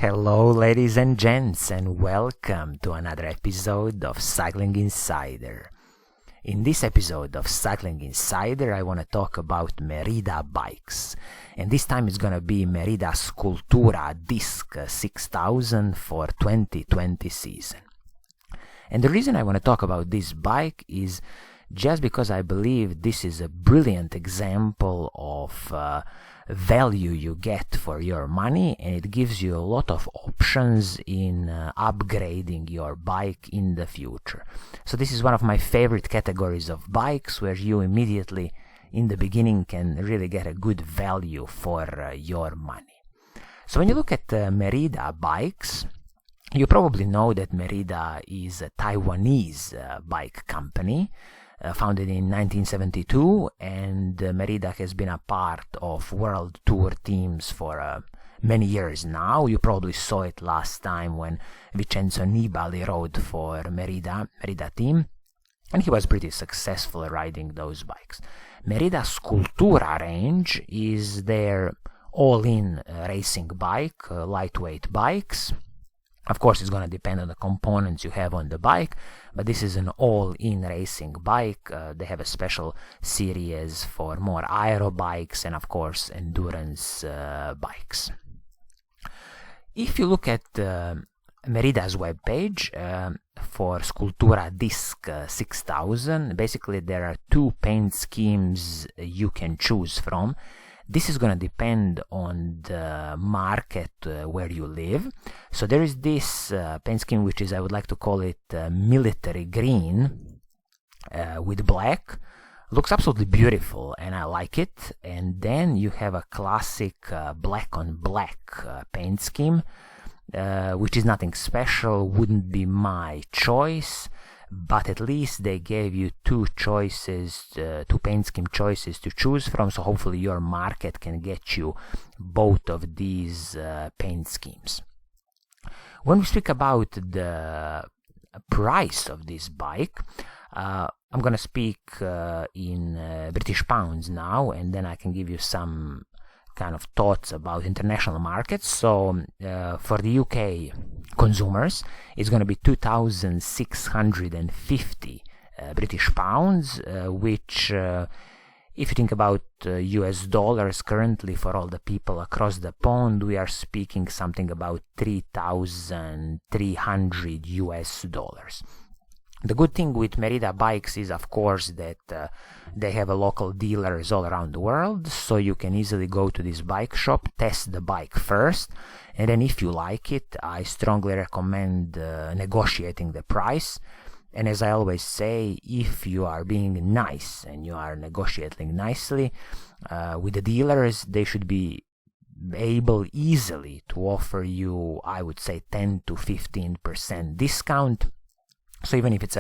Hello, ladies and gents, and welcome to another episode of Cycling Insider. In this episode of Cycling Insider, I want to talk about Merida Bikes, and this time it's going to be Merida Scultura Disc 6000 for 2020 season. And the reason I want to talk about this bike is just because I believe this is a brilliant example of value you get for your money, and it gives you a lot of options in upgrading your bike in the future. So this is one of my favorite categories of bikes where you immediately in the beginning can really get a good value for your money. So when you look at Merida Bikes, you probably know that Merida is a Taiwanese bike company founded in 1972, and Merida has been a part of world tour teams for many years now. You probably saw it last time when Vincenzo Nibali rode for Merida team, and he was pretty successful riding those bikes. Merida Scultura range is their all-in racing bike, lightweight bikes. Of course, it's going to depend on the components you have on the bike, but this is an all-in racing bike. They have a special series for more aero bikes and, of course, endurance bikes. If you look at Merida's webpage for Scultura Disc 6000, basically there are two paint schemes you can choose from. This is going to depend on the market where you live. So there is this paint scheme, which is, I would like to call it military green with black. Looks absolutely beautiful and I like it. And then you have a classic black on black paint scheme, which is nothing special, wouldn't be my choice. But at least they gave you two paint scheme choices to choose from, so hopefully your market can get you both of these paint schemes. When we speak about the price of this bike, I'm going to speak in British pounds now, and then I can give you some kind of thoughts about international markets. So for the UK consumers, it's going to be 2,650 British pounds, which if you think about US dollars currently for all the people across the pond, we are speaking something about 3,300 US dollars. The good thing with Merida Bikes is, of course, that they have a local dealers all around the world, so you can easily go to this bike shop, test the bike first, and then if you like it, I strongly recommend negotiating the price. And as I always say, if you are being nice and you are negotiating nicely with the dealers, they should be able easily to offer you, I would say, 10 to 15% discount. So even if it's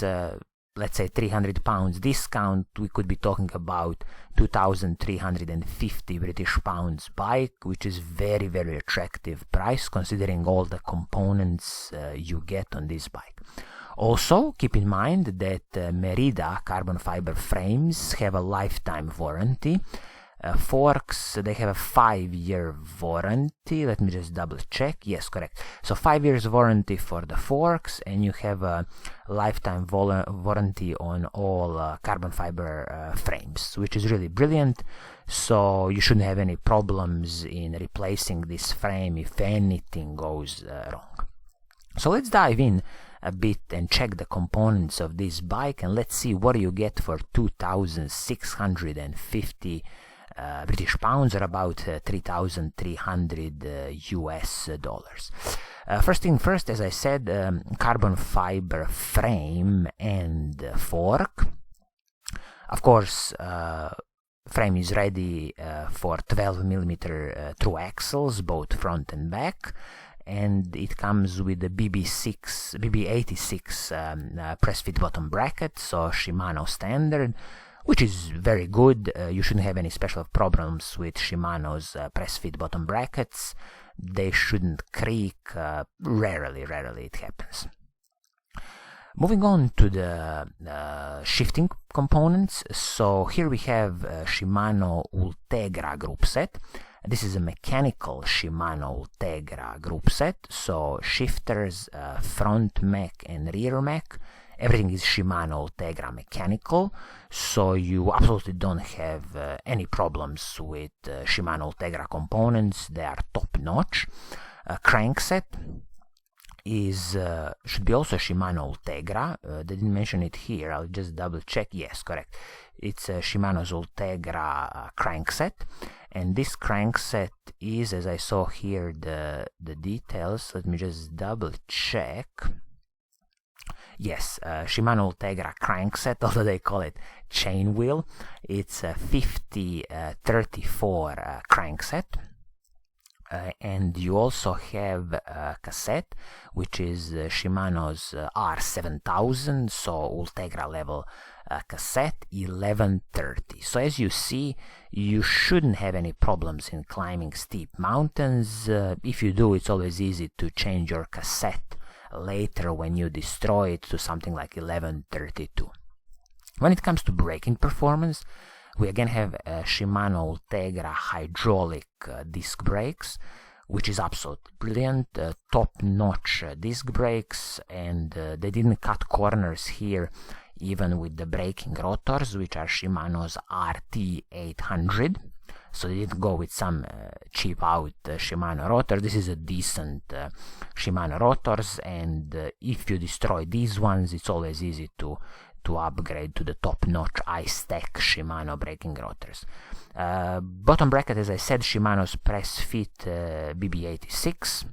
a let's say £300 discount, we could be talking about 2,350 British pounds bike, which is very, very attractive price considering all the components you get on this bike. Also, keep in mind that Merida carbon fiber frames have a lifetime warranty. Forks, they have a 5-year warranty. Let me just double check. Yes, correct. So 5 years warranty for the forks, and you have a lifetime warranty on all carbon fiber frames, which is really brilliant. So you shouldn't have any problems in replacing this frame if anything goes wrong. So let's dive in a bit and check the components of this bike, and let's see what you get for 2,650 British pounds, or about 3,300 US dollars. First thing first, as I said, carbon fiber frame and fork. Of course, frame is ready for 12mm through axles, both front and back, and it comes with the BB86 press fit bottom bracket, so Shimano standard, which is very good. You shouldn't have any special problems with Shimano's press fit bottom brackets. They shouldn't creak. Rarely it happens. Moving on to the shifting components. So here we have Shimano Ultegra group set. This is a mechanical Shimano Ultegra group set, so shifters, front mech and rear mech, everything is Shimano Ultegra mechanical, so you absolutely don't have any problems with Shimano Ultegra components. They are top notch. Crankset is should be also Shimano Ultegra. They didn't mention it here. I'll just double check. Yes, correct. It's Shimano's Ultegra crankset, and this crankset is, as I saw here, the details. Let me just double check. Yes, Shimano Ultegra crankset, although they call it chain wheel. It's a 50-34 crankset. And you also have a cassette, which is Shimano's R7000, so Ultegra level cassette 1130. So as you see, you shouldn't have any problems in climbing steep mountains. If you do, it's always easy to change your cassette later when you destroy it to something like 1132. When it comes to braking performance, we again have Shimano Ultegra hydraulic disc brakes, which is absolutely brilliant, top-notch disc brakes, and they didn't cut corners here even with the braking rotors, which are Shimano's RT800. So they didn't go with some cheap out Shimano rotor. This is a decent Shimano rotors, and if you destroy these ones, it's always easy to upgrade to the top-notch I-Stack Shimano braking rotors. Bottom bracket, as I said, Shimano's press fit BB86.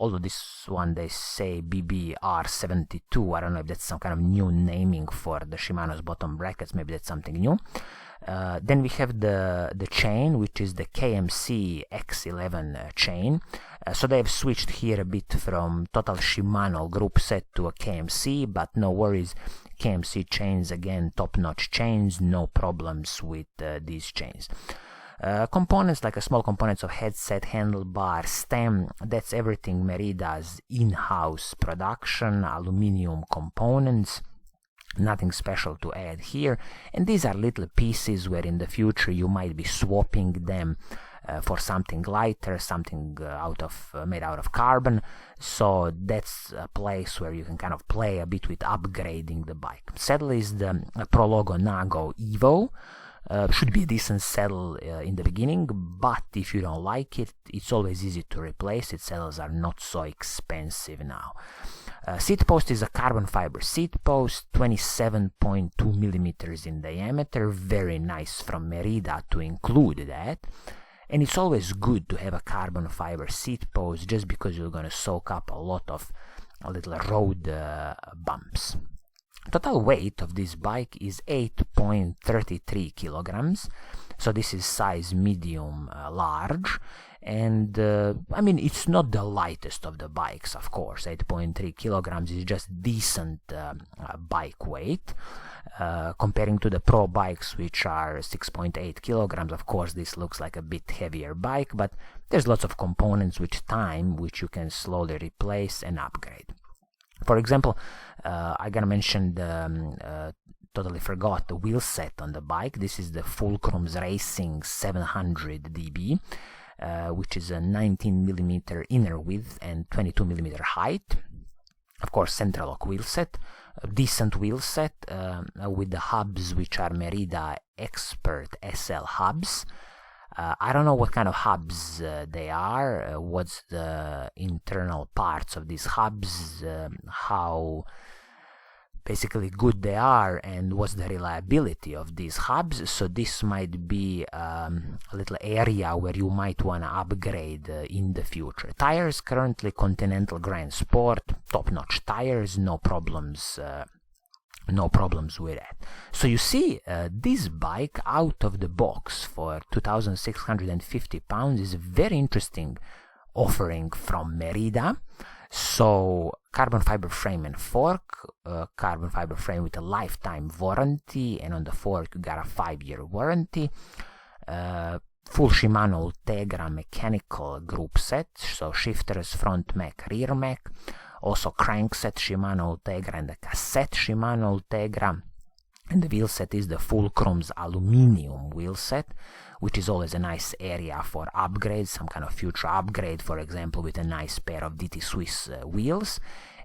Although this one they say BBR72, I don't know if that's some kind of new naming for the Shimano's bottom brackets, maybe that's something new. Then we have the chain, which is the KMC X11 chain. So they've switched here a bit from total Shimano group set to a KMC, but no worries, KMC chains, again, top-notch chains, no problems with these chains. Components like small components of headset, handlebar, stem, that's everything Merida's in-house production, aluminium components. Nothing special to add here, and these are little pieces where in the future you might be swapping them for something lighter, something made out of carbon. So that's a place where you can kind of play a bit with upgrading the bike. Saddle is the Prologo Nago Evo. Should be a decent saddle in the beginning, but if you don't like it, it's always easy to replace it. Saddles are not so expensive now. Seat post is a carbon fiber seat post, 27.2 millimeters in diameter. Very nice from Merida to include that. And it's always good to have a carbon fiber seat post, just because you're going to soak up a lot of little road bumps. Total weight of this bike is 8.33 kilograms, so this is size medium large, and I mean, it's not the lightest of the bikes, of course. 8.3 kilograms is just decent bike weight. Comparing to the pro bikes, which are 6.8 kilograms, of course this looks like a bit heavier bike, but there's lots of components with time which you can slowly replace and upgrade. For example, I gotta mention totally forgot the wheelset on the bike. This is the Fulcrum's Racing 700 DB, which is a 19mm inner width and 22mm height. Of course, central lock wheelset, a decent wheelset with the hubs, which are Merida Expert SL hubs. I don't know what kind of hubs they are, what's the internal parts of these hubs, how basically good they are, and what's the reliability of these hubs. So this might be a little area where you might want to upgrade in the future. Tires, currently Continental Grand Sport, top-notch tires, no problems with that. So you see, this bike out of the box for 2,650 pounds is a very interesting offering from Merida. So carbon fiber frame and fork, carbon fiber frame with a lifetime warranty, and on the fork you got a 5-year warranty. Full Shimano Ultegra mechanical group set, so shifters, front mech, rear mech. Also crankset Shimano Ultegra and the cassette Shimano Ultegra. And the wheelset is the Fulcrum's aluminium wheelset, which is always a nice area for upgrades, some kind of future upgrade, for example, with a nice pair of DT Swiss wheels.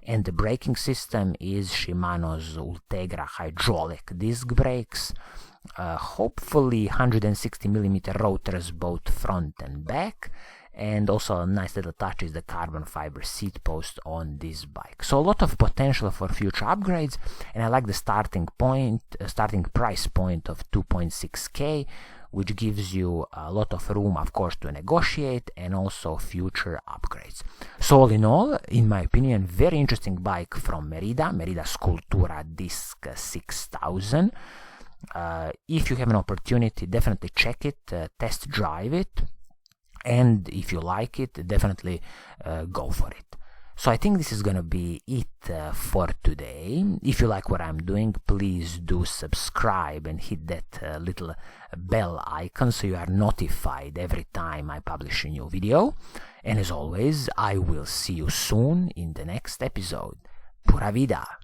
And the braking system is Shimano's Ultegra hydraulic disc brakes, hopefully 160mm rotors both front and back, and also a nice little touch is the carbon fiber seat post on this bike. So a lot of potential for future upgrades, and I like the starting price point of 2.6K, which gives you a lot of room, of course, to negotiate and also future upgrades. So all in all, in my opinion, very interesting bike from Merida Scultura Disc 6000. If you have an opportunity, definitely check it, test drive it, and if you like it, definitely go for it. So I think this is gonna be it for today. If you like what I'm doing, please do subscribe and hit that little bell icon so you are notified every time I publish a new video. And as always, I will see you soon in the next episode. Pura Vida!